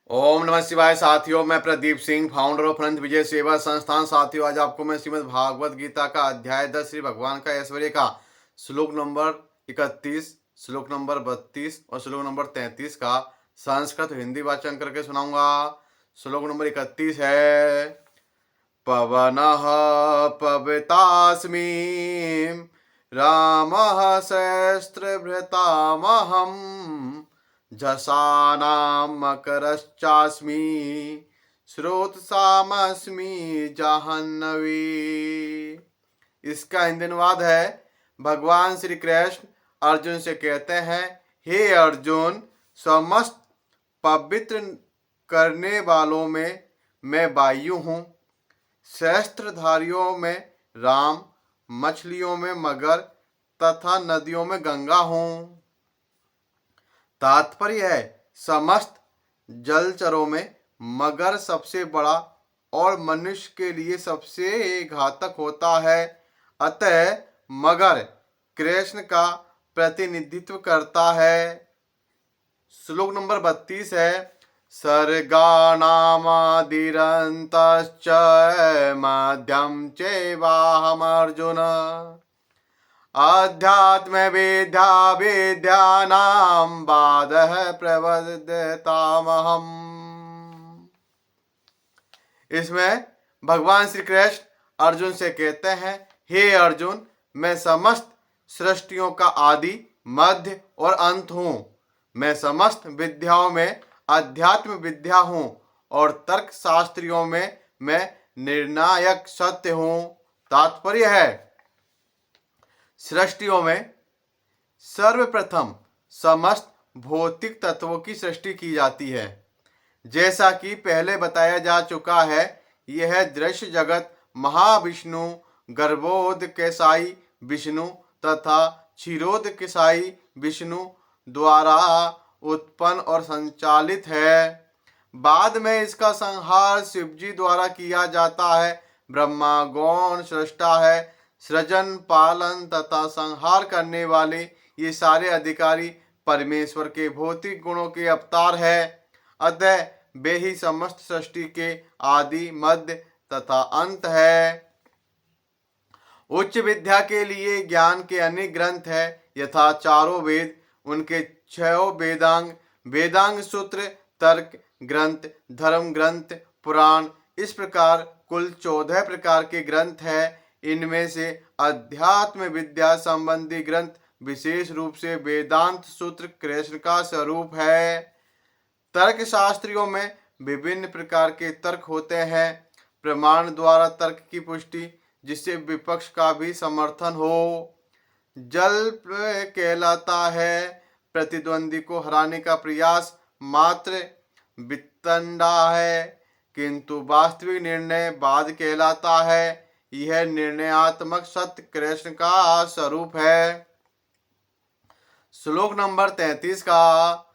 ओम नमः शिवाय साथियों, मैं प्रदीप सिंह, फाउंडर ऑफ अनंत विजय सेवा संस्थान। साथियों, आज आपको मैं श्रीमद् भागवत गीता का अध्याय 10 श्री भगवान का ऐश्वर्य का श्लोक नंबर 31, श्लोक नंबर 32 और श्लोक नंबर 33 का संस्कृत हिंदी वाचन करके सुनाऊंगा। श्लोक नंबर 31 है, पवनः पवितास्मि रामः शस्त्रभृतामहम् झषाणां मकरश्चास्मि स्रोतसामस्मि जाह्नवी। इसका हिंदी अनुवाद है, भगवान श्री कृष्ण अर्जुन से कहते हैं, हे अर्जुन, समस्त पवित्र करने वालों में मैं वायु हूँ, शस्त्रधारियों में राम, मछलियों में मगर तथा नदियों में गंगा हूँ। तात्पर्य है, समस्त जलचरों में मगर सबसे बड़ा और मनुष्य के लिए सबसे घातक होता है। अतः मगर कृष्ण का प्रतिनिधित्व करता है। श्लोक नंबर 32 है, सर्गाणामादिरन्तश्च मध्यम चैवाहमर्जुन अध्यात्म विद्या विद्यानां बाधः प्रवदतामहम्। इसमें भगवान श्री कृष्ण अर्जुन से कहते हैं, हे अर्जुन, मैं समस्त सृष्टियों का आदि, मध्य और अंत हूँ। मैं समस्त विद्याओं में अध्यात्म विद्या हूँ और तर्क शास्त्रियों में मैं निर्णायक सत्य हूँ। तात्पर्य है, सृष्टियों में सर्वप्रथम समस्त भौतिक तत्वों की सृष्टि की जाती है। जैसा कि पहले बताया जा चुका है, यह दृश्य जगत महाविष्णु, गर्भोदकेशायी विष्णु तथा क्षीरोदकेशायी विष्णु द्वारा उत्पन्न और संचालित है। बाद में इसका संहार शिवजी द्वारा किया जाता है। ब्रह्मा गौण सृष्टा है। सृजन, पालन तथा संहार करने वाले ये सारे अधिकारी परमेश्वर के भौतिक गुणों के अवतार है। अतः वे ही समस्त सृष्टि के आदि, मध्य तथा अंत है। उच्च विद्या के लिए ज्ञान के अनेक ग्रंथ है, यथा चारों वेद, उनके 6 वेदांग, वेदांग सूत्र, तर्क ग्रंथ, धर्म ग्रंथ, पुराण, इस प्रकार कुल 14 प्रकार के ग्रंथ है। इनमें से अध्यात्म विद्या संबंधी ग्रंथ, विशेष रूप से वेदांत सूत्र कृष्ण का स्वरूप है। तर्क शास्त्रियों में विभिन्न प्रकार के तर्क होते हैं। प्रमाण द्वारा तर्क की पुष्टि, जिससे विपक्ष का भी समर्थन हो। जल कहलाता है प्रतिद्वंदी को हराने का प्रयास मात्र वितंडा है, किंतु वास्तविक निर्णय बाद कहलाता है। यह निर्णयात्मक सत्य कृष्ण का स्वरूप है। श्लोक नंबर 33 का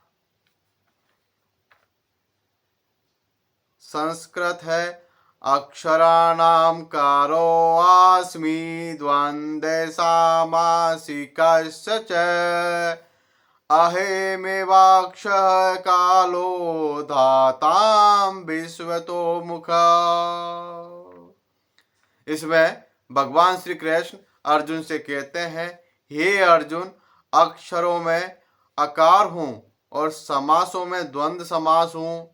संस्कृत है, अक्षराणाम कारो अस्मि द्वंद्वे सामासिकस्य च अहेमेवाक्षः कालो धातां विश्वतो मुखा। इसमें भगवान श्री कृष्ण अर्जुन से कहते हैं, हे अर्जुन, अक्षरों में अकार हूँ और समासों में द्वंद्व समास हूँ।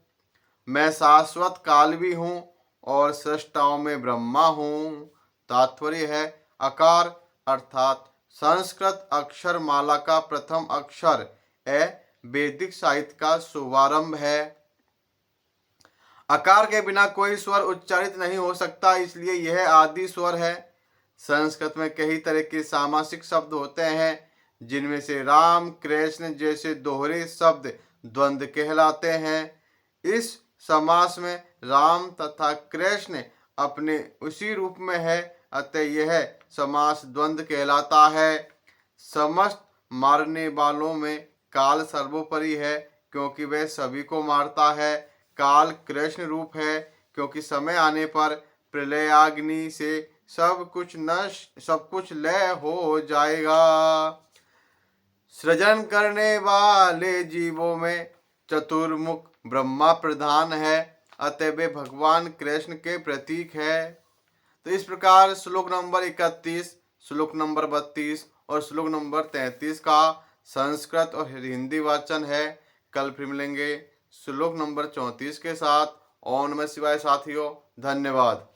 मैं शाश्वत काल भी हूँ और सृष्टाओं में ब्रह्मा हूँ। तात्पर्य है, अकार अर्थात संस्कृत अक्षर माला का प्रथम अक्षर ए वैदिक साहित्य का शुभारंभ है। अकार के बिना कोई स्वर उच्चारित नहीं हो सकता, इसलिए यह आदि स्वर है। संस्कृत में कई तरह के सामासिक शब्द होते हैं, जिनमें से राम, कृष्ण जैसे दोहरे शब्द द्वंद्व कहलाते हैं। इस समास में राम तथा कृष्ण अपने उसी रूप में है, अतः यह समास द्वंद्व कहलाता है। समस्त मारने वालों में काल सर्वोपरि है, क्योंकि वह सभी को मारता है। काल कृष्ण रूप है, क्योंकि समय आने पर प्रलयाग्नि से सब कुछ लय हो जाएगा। सृजन करने वाले जीवों में चतुर्मुख ब्रह्मा प्रधान है, अतः वे भगवान कृष्ण के प्रतीक है। तो इस प्रकार श्लोक नंबर 31, श्लोक नंबर 32 और श्लोक नंबर 33 का संस्कृत और हिंदी वाचन है। कल फिर मिलेंगे श्लोक नंबर 34 के साथ। ओम नमः शिवाय साथियों, धन्यवाद।